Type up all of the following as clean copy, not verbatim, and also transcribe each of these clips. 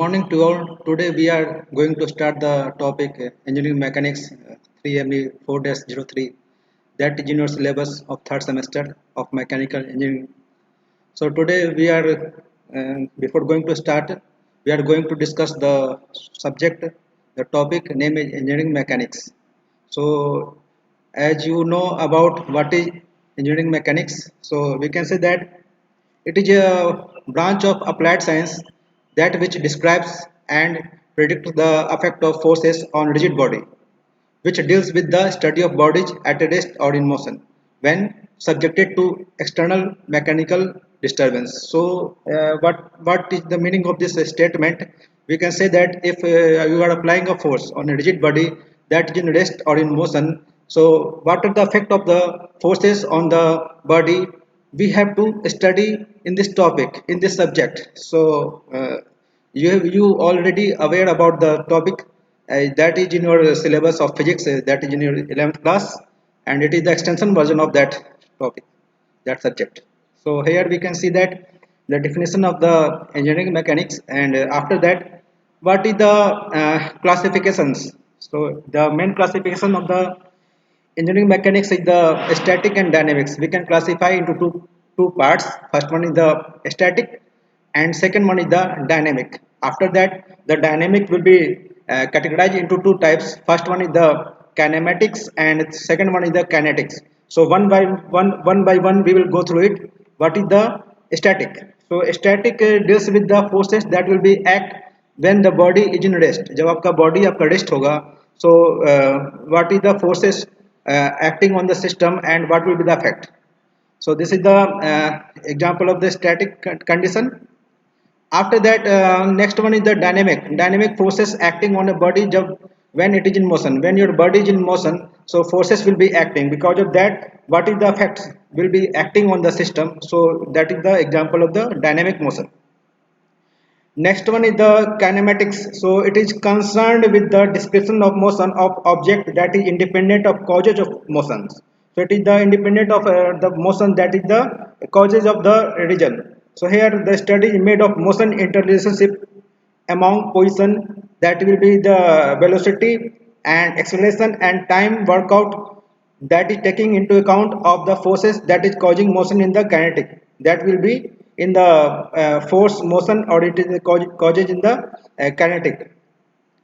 Morning to all. Today we are going to start the topic Engineering Mechanics 3ME 4-03, that is in your syllabus of third semester of Mechanical Engineering. So today we are before going to start, we are going to discuss the subject, the topic name is Engineering Mechanics. So as you know about what is engineering mechanics, so we can say that it is a branch of applied science that which describes and predicts the effect of forces on rigid body, which deals with the study of bodies at rest or in motion when subjected to external mechanical disturbance. So, what is the meaning of this statement? We can say that if you are applying a force on a rigid body that is in rest or in motion, so what are the effect of the forces on the body? We have to study in this topic, in this subject. So, you already aware about the topic that is in your syllabus of physics, that is in your 11th class, and it is the extension version of that topic, that subject. So here we can see that the definition of the engineering mechanics, and after that what is the classifications. So the main classification of the engineering mechanics is the static and dynamics. We can classify into two parts. First one is the static and second one is the dynamic. After that, the dynamic will be categorized into two types. First one is the kinematics and second one is the kinetics. So one by one we will go through it. What is the static? So static deals with the forces that will be act when the body is in rest. जब आपका body आपका rest होगा, so what is the forces acting on the system and what will be the effect? So this is the example of the static condition. After that, next one is the dynamic forces acting on a body when it is in motion. When your body is in motion, so forces will be acting. Because of that, what is the effects will be acting on the system? So that is the example of the dynamic motion. Next one is the kinematics. So it is concerned with the description of motion of object that is independent of causes of motions. So it is the independent of the motion that is the causes of the region. So here the study is made of motion interrelationship among position, that will be the velocity and acceleration and time workout, that is taking into account of the forces that is causing motion in the kinetic, that will be in the force motion, or it is the causes in the kinetic.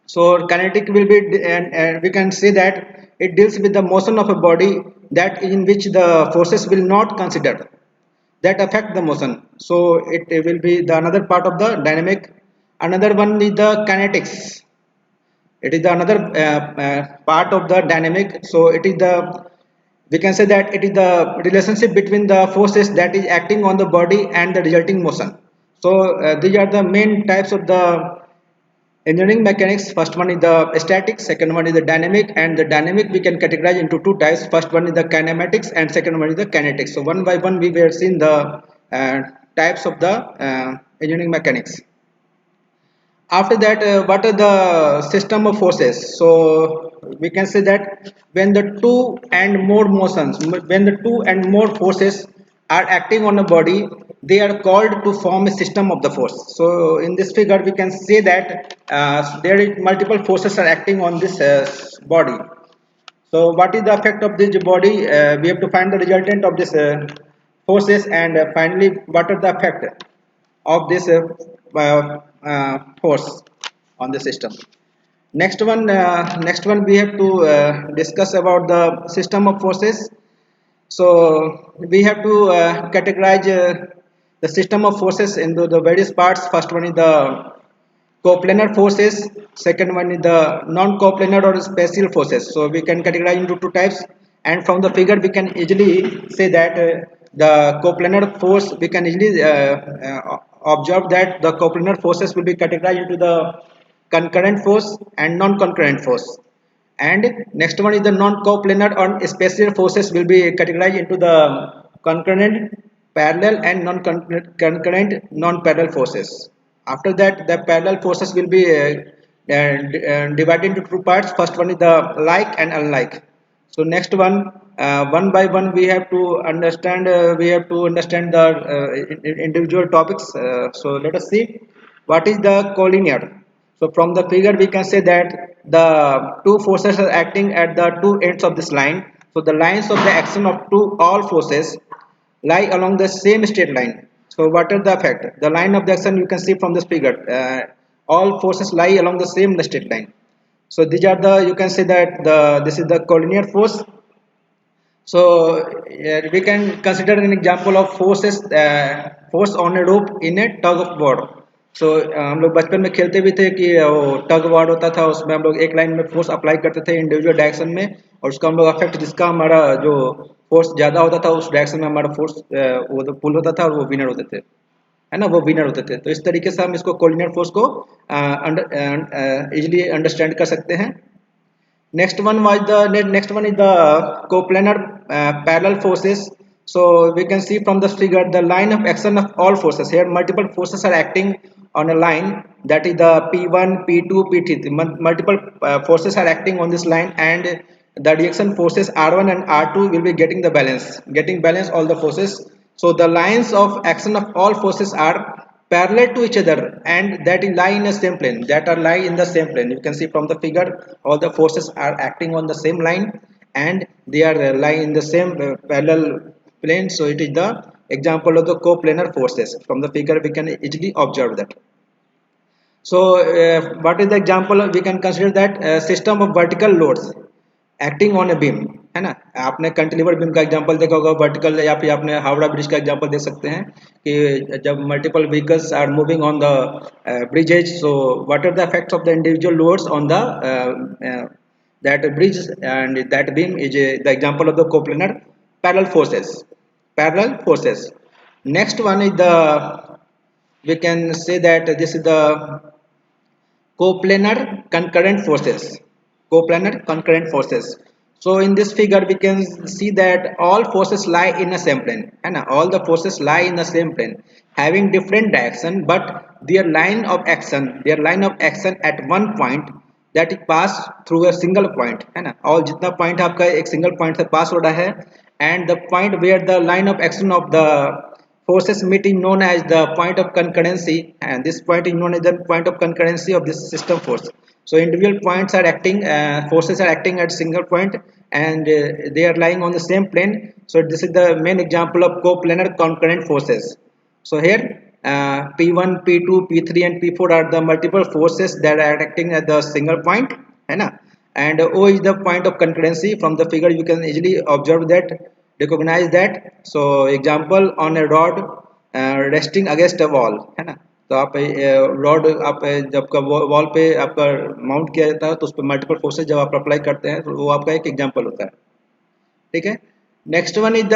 So kinetic will be, and we can say that it deals with the motion of a body that in which the forces will not consider that affect the motion. So it will be the another part of the dynamic. Another one is the kinetics. It is the another part of the dynamic. So it is the, we can say that it is the relationship between the forces that is acting on the body and the resulting motion. So these are the main types of the engineering mechanics. First one is the static, second one is the dynamic, and the dynamic we can categorize into two types. First one is the kinematics and second one is the kinetics. So one by one we were seeing the types of the engineering mechanics. After that, what are the system of forces? So we can say that when the two and more motions, when the two and more forces are acting on a body, they are called to form a system of the force. So in this figure we can say that there is multiple forces are acting on this body. So what is the effect of this body? We have to find the resultant of this forces, and finally what are the effect of this force on the system. Next one we have to discuss about the system of forces. So we have to categorize the system of forces into the various parts. First one is the coplanar forces, second one is the non-coplanar or spatial forces. So we can categorize into two types, and from the figure we can easily say that the coplanar force, we can easily observe that the coplanar forces will be categorized into the concurrent force and non-concurrent force. And next one is the non-coplanar or spatial forces will be categorized into the concurrent, parallel, and non-concurrent, non-parallel forces. After that, the parallel forces will be divided into two parts. First one is the like and unlike. So next one, one by one, we have to understand. We have to understand the individual topics. So let us see What is the collinear? So from the figure we can say that the two forces are acting at the two ends of this line. So the lines of the action of all forces lie along the same straight line. So what are the effect? The line of the action you can see from this figure. All forces lie along the same straight line. So these are the, you can say that this is the collinear force. So we can consider an example of force on a rope in a tug of war. So हम लोग बचपन में खेलते भी थे कि वो टग ward होता था, उसमें हम लोग एक लाइन में फोर्स अप्लाई करते थे इंडिविजुअल डायरेक्शन में, और उसका हम लोग अफेक्ट जिसका हमारा जो फोर्स ज़्यादा होता था उस डायरेक्शन में हमारा फोर्स वो पुल होता था और वो विनर होते थे, है ना, वो विनर होते थे। तो इस तरीके से हम इसको कोलिनियर फोर्स को इजिली अंडरस्टैंड कर सकते हैं। Next one is the coplanar parallel forces. So we can see from the figure the line of action of all forces. Here multiple forces are acting on a line, that is the P1, P2, P3. Multiple forces are acting on this line, and the reaction forces R1 and R2 will be getting balance all the forces. So the lines of action of all forces are parallel to each other, and that lie in the same plane, you can see from the figure all the forces are acting on the same line and they are lying in the same parallel plane. So it is the example of the coplanar forces. From the figure we can easily observe that. So what is the example? We can consider that system of vertical loads acting on a beam, है ना। आपने cantilever beam का example देखा होगा vertical, या फिर आपने Howrah bridge का एग्जांपल देख सकते हैं कि जब multiple vehicles are moving on the bridges, so what are the effects of the individual loads on the that bridge and that beam is the example of the coplanar parallel forces. Next one is the, we can say that this is the coplanar concurrent forces. Coplanar concurrent forces. So in this figure we can see that all forces lie in a same plane, and all the forces lie in the same plane having different direction, but their line of action at one point that it pass through a single point, है ना। और जितना point आपका एक single point से पास हो रहा है, and the point where the line of action of the forces meet is known as the point of concurrency, and this point is known as the point of concurrency of this system force. So individual points are acting, forces are acting at single point, and they are lying on the same plane. So this is the main example of coplanar concurrent forces. So here P1, P2, P3 and P4 are the multiple forces that are acting at the single point, है ना, and O is the point of concurrency. From the figure you can easily observe that, recognize that. So example, on a rod resting against a wall, है ना। तो आप rod आप जब का wall पे आपका माउंट किया जाता है तो उस पर मल्टीपल फोर्सेस जब आप अप्लाई करते हैं तो वो आपका एक एग्जांपल होता है, ठीक है। Next one is the,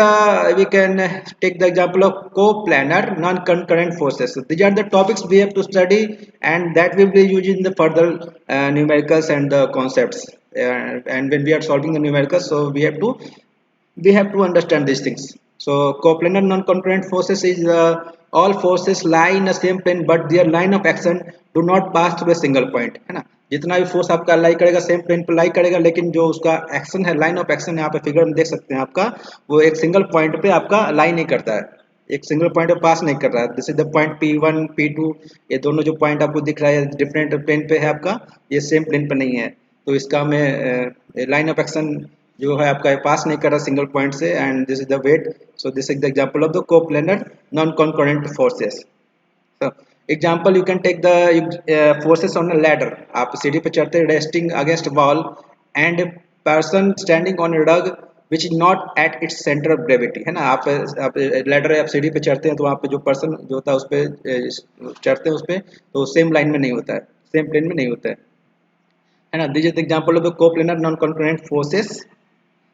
we can take the example of coplanar non concurrent forces. These are the topics we have to study and that will be used in the further numericals and the concepts, and when we are solving the numericals, so we have to understand these things. So coplanar non-concurrent forces is all forces lie in the same plane but their line of action do not pass through a single point, है ना। जितना भी force आपका लाई करेगा same plane पर लाई करेगा, लेकिन जो उसका एक्शन है, लाइन ऑफ एक्शन यहाँ पे फिगर में देख सकते हैं आपका, वो एक सिंगल पॉइंट पे आपका लाई नहीं करता है, एक सिंगल पॉइंट पे पास नहीं कर रहा है। This is the point P1 P2, ये दोनों जो पॉइंट आपको दिख रहा है डिफरेंट प्लेन पे है आपका, ये सेम प्लेन पे नहीं है, तो इसका हमें लाइन ऑफ एक्शन जो है आपका पास नहीं कर रहा सिंगल पॉइंट से, and this is the weight. So this is the example of the coplanar non concurrent forces. So example, you can take the forces on a ladder. आप सीढ़ी पे चढ़ते हैं resting against wall and person standing on a rug which is not at its center of gravity, है ना। आप ladder है, आप सीढ़ी पे चढ़ते हैं तो वहाँ पे जो पर्सन जो होता है उस पे चढ़ते हैं उस पे, तो सेम लाइन में नहीं होता है, सेम प्लेन में नहीं होता है ना। This is the example of the coplanar non concurrent forces.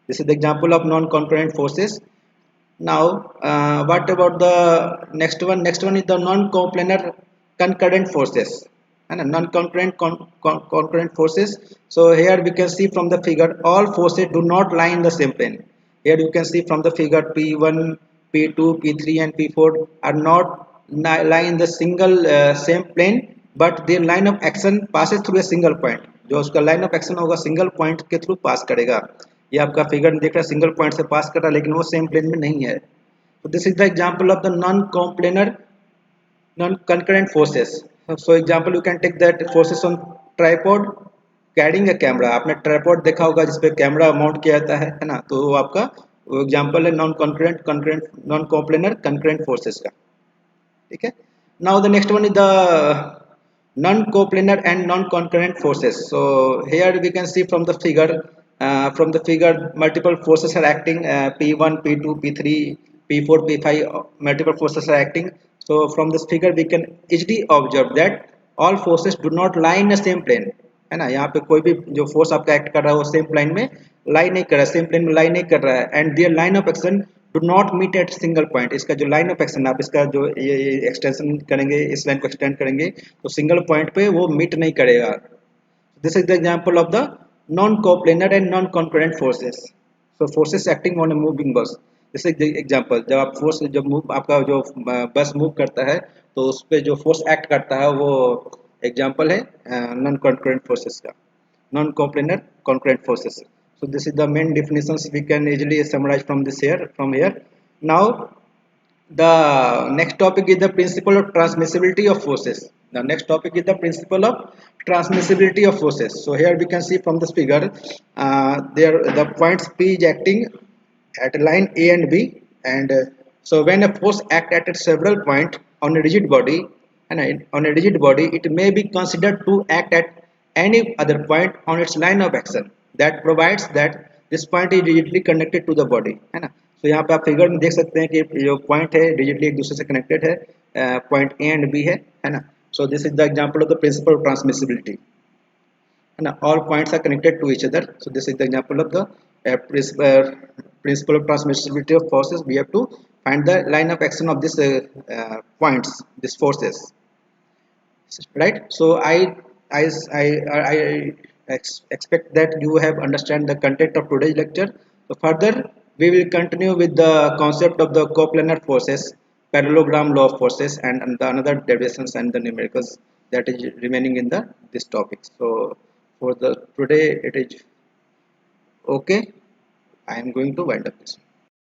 This is the example of non-concurrent forces. Now, what about the next one? Next one is the non-coplanar concurrent forces, and concurrent forces. So here we can see from the figure, all forces do not lie in the same plane. Here you can see from the figure P1, P2, P3 and P4 are not lie in the single same plane, but their line of action passes through a single point. जो उसका line of action होगा single point के through pass करेगा। ये आपका figure देख रहा है सिंगल पॉइंट से पास कर रहा है, लेकिन वो सेम प्लेन में नहीं है। तो this is the example of the non coplanar non concurrent forces. So example you can take that forces on tripod carrying a camera. आपने tripod देखा होगा जिसपे कैमरा माउंट किया जाता है ना, तो वो आपका वो एग्जांपल है non concurrent concurrent non coplanar concurrent forces का. ठीक है. Now the next one is the non-coplanar and non-concurrent forces. So here we can see from the figure, multiple forces are acting, P1, P2, P3, P4, P5, multiple forces are acting. So from this figure we can easily observe that all forces do not lie in the same plane, है ना. यहाँ पे कोई भी जो force आपका act कर रहा है वो सेम प्लेन में लाई नहीं कर रहा है, सेम प्लेन में लाई नहीं कर रहा है, and their line of action do not meet at single point. इसका जो लाइन ऑफ एक्शन आप इसका जो ये एक्सटेंशन करेंगे, इस लाइन को एक्सटेंड करेंगे तो सिंगल पॉइंट पे वो मीट नहीं करेगा. This is the example of the non coplanar and non concurrent forces. So forces acting on a moving बस. This is the example. जब आप फोर्स जब मूव आपका जो बस मूव करता है तो उस पे जो फोर्स एक्ट करता है वो एग्जांपल है नॉन कॉन्करेंट फोर्सेस का, non coplanar concurrent forces. So this is the main definitions we can easily summarize from this here from here. Now the next topic is the principle of transmissibility of forces. The next topic is the principle of transmissibility of forces. So here we can see from this figure, there the points P is acting at line A and B, and so when a force act at several point on a rigid body, and on a rigid body it may be considered to act at any other point on its line of action, that provides that this point is rigidly connected to the body, है ना. तो यहाँ पे आप figure में देख सकते हैं कि जो पॉइंट है रिजिडली एक दूसरे से कनेक्टेड है, पॉइंट ए एंड बी है ना. So this is the example of the principle of transmissibility, है ना. All points are connected to each other. So this is the example of the principle of transmissibility of forces. We have to find the line of action of this points, these forces, right. So I expect that you have understand the content of today's lecture. So further we will continue with the concept of the coplanar forces, parallelogram law of forces, and the another derivations and the numericals that is remaining in the this topic. So for the today it is okay. I am going to wind up this.